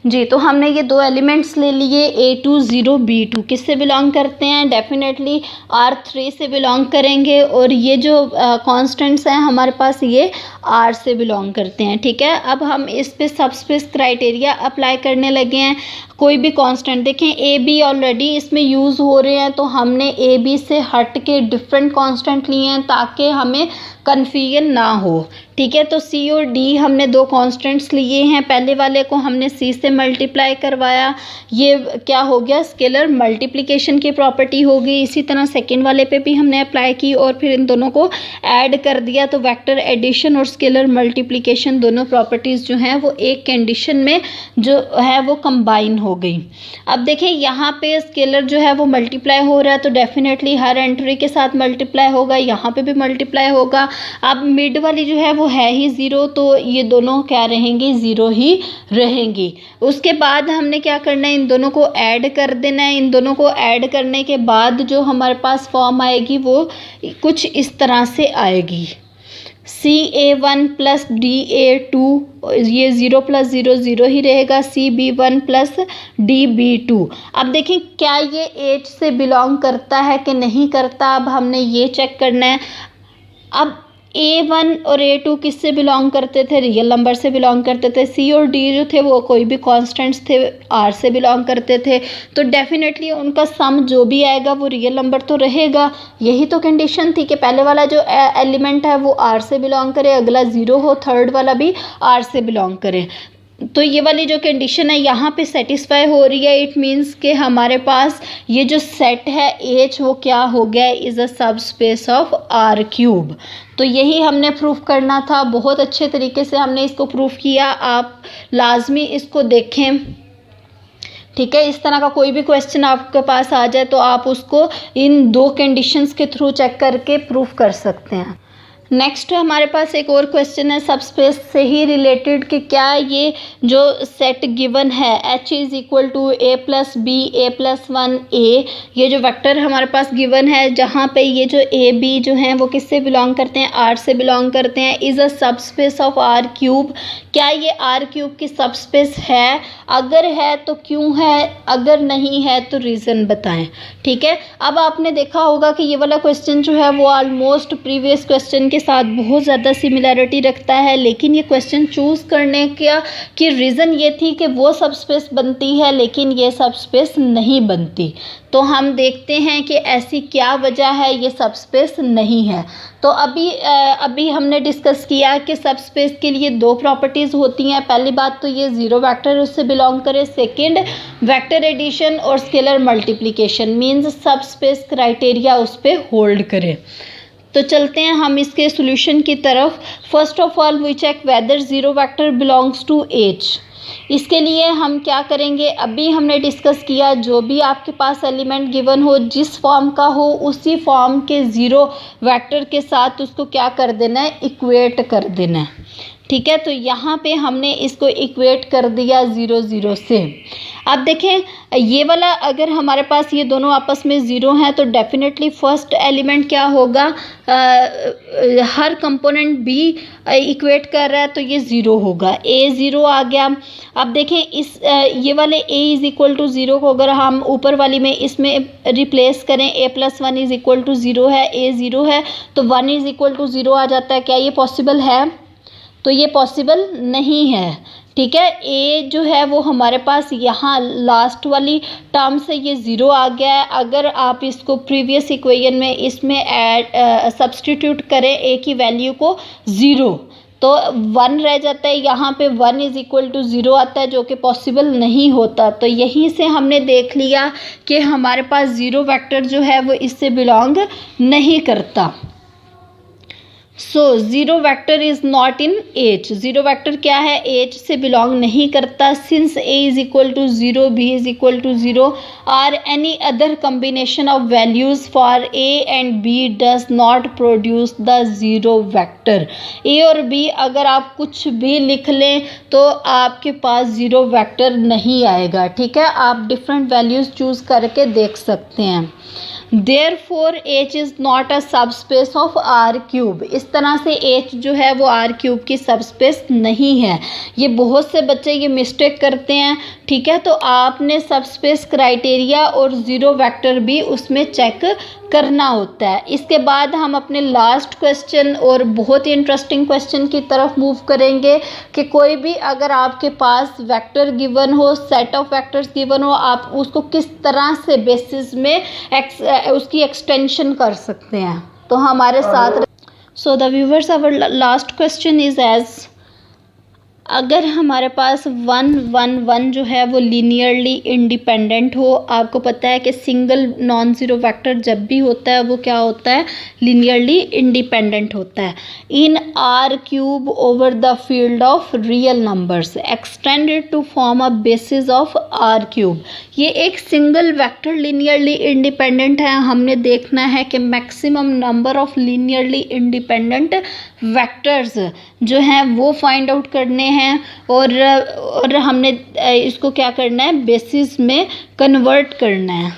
जी। तो हमने ये दो एलिमेंट्स ले लिए A2 0 B2 किससे बिलोंग करते हैं, डेफिनेटली R3 से बिलोंग करेंगे। और ये जो कांस्टेंट्स हैं हमारे पास ये R से बिलोंग करते हैं। ठीक है, अब हम इस पे सबस्पेस क्राइटेरिया अप्लाई करने लगे हैं। कोई भी कांस्टेंट देखें ए बी ऑलरेडी इसमें यूज़ हो रहे हैं तो हमने ए बी से हट के डिफरेंट कांस्टेंट लिए हैं ताकि हमें कन्फ्यूजन ना हो। ठीक है, तो सी और डी हमने दो कांस्टेंट्स लिए हैं। पहले वाले को हमने सी से मल्टीप्लाई करवाया, ये क्या हो गया, स्केलर मल्टीप्लिकेशन की प्रॉपर्टी हो गई। इसी तरह सेकंड वाले पे भी हमने अप्लाई की और फिर इन दोनों को ऐड कर दिया तो वेक्टर एडिशन और स्केलर मल्टीप्लिकेशन दोनों प्रॉपर्टीज़ जो हैं वो एक कंडीशन में जो है वो कंबाइन हो गई। अब देखिए यहाँ पे स्केलर जो है वो मल्टीप्लाई हो रहा है तो डेफिनेटली हर एंट्री के साथ मल्टीप्लाई होगा, यहाँ पे भी मल्टीप्लाई होगा। अब मिड वाली जो है वो है ही 0 तो ये दोनों क्या रहेंगी, 0 ही रहेंगी। उसके बाद हमने क्या करना है, इन दोनों को ऐड कर देना है। इन दोनों को ऐड करने के बाद जो हमारे पास फॉर्म आएगी वो कुछ इस तरह से आएगी, CA1 प्लस DA2, ये 0 प्लस 0 0 ही रहेगा, CB1 प्लस DB2। अब देखें क्या ये H से बिलोंग करता है कि नहीं करता, अब हमने ये चेक करना है। अब A1 और A2 किससे बिलोंग करते थे, रियल नंबर से बिलोंग करते थे। C और D जो थे वो कोई भी कांस्टेंट्स थे, R से बिलोंग करते थे। तो डेफिनेटली उनका सम जो भी आएगा वो रियल नंबर तो रहेगा। यही तो कंडीशन थी कि पहले वाला जो एलिमेंट है वो R से बिलोंग करे, अगला 0 हो, थर्ड वाला भी R से बिलोंग करे। तो ये वाली जो कंडीशन है यहाँ पे सेटिस्फाई हो रही है। इट मीन्स कि हमारे पास ये जो सेट है एच वो क्या हो गया, इज़ अ सब स्पेस ऑफ आर क्यूब। तो यही हमने प्रूफ करना था। बहुत अच्छे तरीके से हमने इसको प्रूफ किया। आप लाजमी इसको देखें, ठीक है। इस तरह का कोई भी क्वेश्चन आपके पास आ जाए तो आप उसको इन दो कंडीशंस के थ्रू चेक करके प्रूफ कर सकते हैं। नेक्स्ट हमारे पास एक और क्वेश्चन है सबस्पेस से ही रिलेटेड कि क्या ये जो सेट गिवन है H is equal to A plus B A plus 1 A, ये जो वेक्टर हमारे पास गिवन है जहाँ पे ये जो ए बी जो हैं वो किससे बिलोंग करते हैं, आर से बिलोंग करते हैं, is a subspace of R cube. क्या ये आर क्यूब की सबस्पेस है? अगर है तो क्यों है, अगर नहीं है तो रीज़न बताएं, ठीक है। अब आपने देखा होगा कि ये वाला क्वेश्चन जो है वो ऑलमोस्ट प्रीवियस क्वेश्चन के साथ बहुत ज़्यादा सिमिलैरिटी रखता है, लेकिन ये क्वेश्चन चूज़ करने की रीज़न ये थी कि वो सबस्पेस बनती है लेकिन ये सबस्पेस नहीं बनती। तो हम देखते हैं कि ऐसी क्या वजह है ये सबस्पेस नहीं है। तो अभी हमने डिस्कस किया कि सबस्पेस के लिए दो प्रॉपर्टीज़ होती हैं। पहली बात तो ये ज़ीरो वेक्टर उससे बिलोंग करे, सेकंड वेक्टर एडिशन और scalar multiplication means subspace criteria उस पर होल्ड करे। तो चलते हैं हम इसके सॉल्यूशन की तरफ। First of all we check whether zero vector belongs to H. इसके लिए हम क्या करेंगे, अभी हमने डिस्कस किया जो भी आपके पास एलिमेंट गिवन हो जिस फॉर्म का हो उसी फॉर्म के ज़ीरो वेक्टर के साथ उसको क्या कर देना है, इक्वेट कर देना है, ठीक है। तो यहाँ पे हमने इसको इक्वेट कर दिया 0 0 से। अब देखें ये वाला अगर हमारे पास ये दोनों आपस में ज़ीरो हैं तो डेफिनेटली फर्स्ट एलिमेंट क्या होगा, हर कंपोनेंट बी इक्वेट कर रहा है तो ये ज़ीरो होगा, ए ज़ीरो आ गया। अब देखें इस ये वाले A is equal to zero को अगर हम ऊपर वाली में इसमें रिप्लेस करें, A plus 1 is equal to zero है, ए ज़ीरो है तो 1 इज़ इक्वल टू ज़ीरो आ जाता है। क्या ये पॉसिबल है? तो ये पॉसिबल नहीं है, ठीक है। ए जो है वो हमारे पास यहाँ लास्ट वाली टर्म से ये ज़ीरो आ गया है। अगर आप इसको प्रीवियस इक्वेशन में इसमें ऐड सब्सटीट्यूट करें ए की वैल्यू को ज़ीरो तो 1 रह जाता है, यहाँ पे 1 इज़ इक्वल टू ज़ीरो आता है जो कि पॉसिबल नहीं होता। तो यहीं से हमने देख लिया कि हमारे पास ज़ीरो वेक्टर जो है वो इससे बिलोंग नहीं करता। So zero vector is not in H. Zero vector क्या है, एच से बिलोंग नहीं करता। Since A is equal to zero, B is equal to zero or any other combination of values for A and B does not produce the zero vector. A और B अगर आप कुछ भी लिख लें तो आपके पास ज़ीरो वेक्टर नहीं आएगा, ठीक है। आप डिफरेंट वैल्यूज़ चूज़ करके देख सकते हैं। Therefore H is not a subspace of R cube. इस तरह से H जो है वो R क्यूब की सबस्पेस नहीं है। ये बहुत से बच्चे ये मिस्टेक करते हैं, ठीक है। तो आपने सबस्पेस क्राइटेरिया और ज़ीरो वेक्टर भी उसमें चेक करना होता है। इसके बाद हम अपने लास्ट क्वेश्चन और बहुत ही इंटरेस्टिंग क्वेश्चन की तरफ मूव करेंगे कि कोई भी अगर आपके पास वेक्टर गिवन हो, सेट ऑफ वेक्टर्स गिवन हो, आप उसको किस तरह से बेसिस में उसकी एक्सटेंशन कर सकते हैं। तो हमारे साथ so the viewers our last question is as, अगर हमारे पास 1 1 1 जो है वो लीनियरली इंडिपेंडेंट हो। आपको पता है कि सिंगल नॉन ज़ीरो वेक्टर जब भी होता है वो क्या होता है, लीनियरली इंडिपेंडेंट होता है। In R cube over the field of real numbers extended to form a basis of R cube. ये एक सिंगल वेक्टर लीनियरली इंडिपेंडेंट है। हमने देखना है कि maximum number of linearly independent vectors जो हैं वो फाइंड आउट करने हैं और हमने इसको क्या करना है, बेसिस में कन्वर्ट करना है।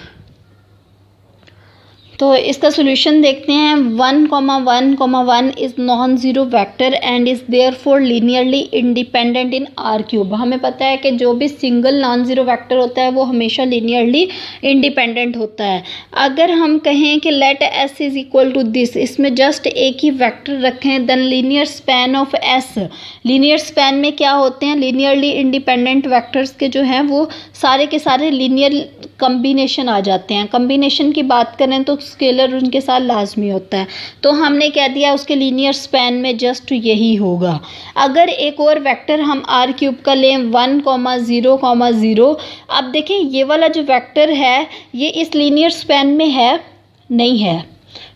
तो इसका सॉल्यूशन देखते हैं। 1 1 1 is non zero vector and is therefore linearly independent in R cube. हमें पता है कि जो भी सिंगल नॉन ज़ीरो वेक्टर होता है वो हमेशा लीनियरली इंडिपेंडेंट होता है। अगर हम कहें कि let S is equal to this, इसमें जस्ट एक ही वेक्टर रखें, then linear span of S. Linear span में क्या होते हैं, लीनियरली इंडिपेंडेंट वेक्टर्स के जो हैं वो सारे के सारे लीनियर कम्बिनेशन आ जाते हैं। कम्बिनेशन की बात करें तो स्केलर उनके साथ लाजमी होता है, तो हमने कह दिया उसके लीनियर स्पैन में जस्ट यही होगा। अगर एक और वेक्टर हम आर क्यूब का लें 1,0,0, अब देखें ये वाला जो वेक्टर है ये इस लीनियर स्पैन में है, नहीं है,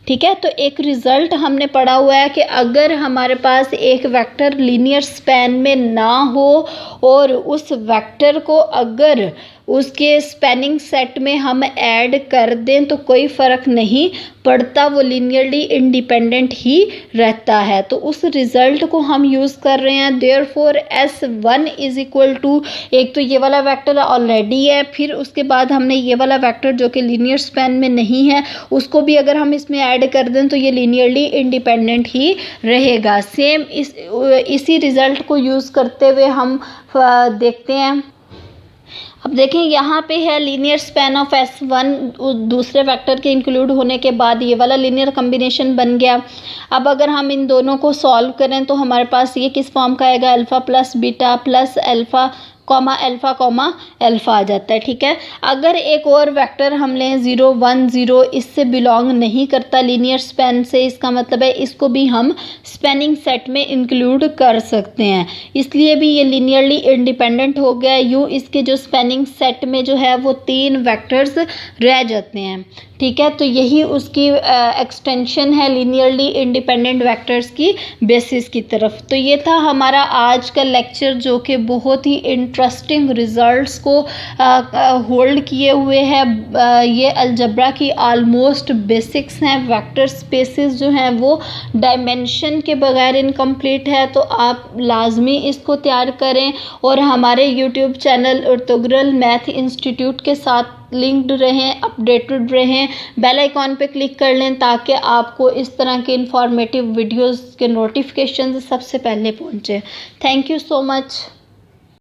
ठीक है। तो एक रिज़ल्ट हमने पढ़ा हुआ है कि अगर हमारे पास एक वेक्टर लीनियर स्पैन में ना हो और उस वेक्टर को अगर उसके स्पैनिंग सेट में हम ऐड कर दें तो कोई फ़र्क नहीं पड़ता, वो लीनियरली इंडिपेंडेंट ही रहता है। तो उस रिज़ल्ट को हम यूज़ कर रहे हैं। Therefore S1 is equal to, एक तो ये वाला वेक्टर ऑलरेडी है, फिर उसके बाद हमने ये वाला वेक्टर जो कि लीनियर स्पैन में नहीं है उसको भी अगर हम इसमें ऐड कर दें तो ये लीनियरली इंडिपेंडेंट ही रहेगा। सेम इसी रिज़ल्ट को यूज़ करते हुए हम देखते हैं। अब देखें यहाँ पे है लीनियर स्पैन ऑफ S1 दूसरे वेक्टर के इंक्लूड होने के बाद ये वाला लीनियर कम्बिनेशन बन गया। अब अगर हम इन दोनों को सॉल्व करें तो हमारे पास ये किस फॉर्म का आएगा, alpha plus beta plus alpha comma alpha आ जाता है, ठीक है। अगर एक और वेक्टर हम लें 0, 1, 0, इससे बिलोंग नहीं करता लीनियर स्पैन से, इसका मतलब है इसको भी हम स्पैनिंग सेट में इंक्लूड कर सकते हैं, इसलिए भी ये लीनियरली इंडिपेंडेंट हो गया। यूँ इसके जो स्पैनिंग सेट में जो है वो 3 वेक्टर्स रह जाते हैं, ठीक है। तो यही उसकी एक्सटेंशन है लीनियरली इंडिपेंडेंट वेक्टर्स की बेसिस की तरफ। तो ये था हमारा आज का लेक्चर जो कि बहुत ही इंटरेस्टिंग रिजल्ट्स को होल्ड किए हुए है। ये अलजब्रा की आलमोस्ट बेसिक्स हैं। वेक्टर स्पेसेस जो हैं वो डायमेंशन के बगैर इनकम्प्लीट है, तो आप लाजमी इसको तैयार करें और हमारे YouTube channel Ertugrul math institute के साथ लिंक्ड रहें, अपडेटेड रहें, बेल आइकॉन पे क्लिक कर लें ताकि आपको इस तरह के इंफॉर्मेटिव वीडियोस के नोटिफिकेशन सबसे पहले पहुंचे। Thank you so much.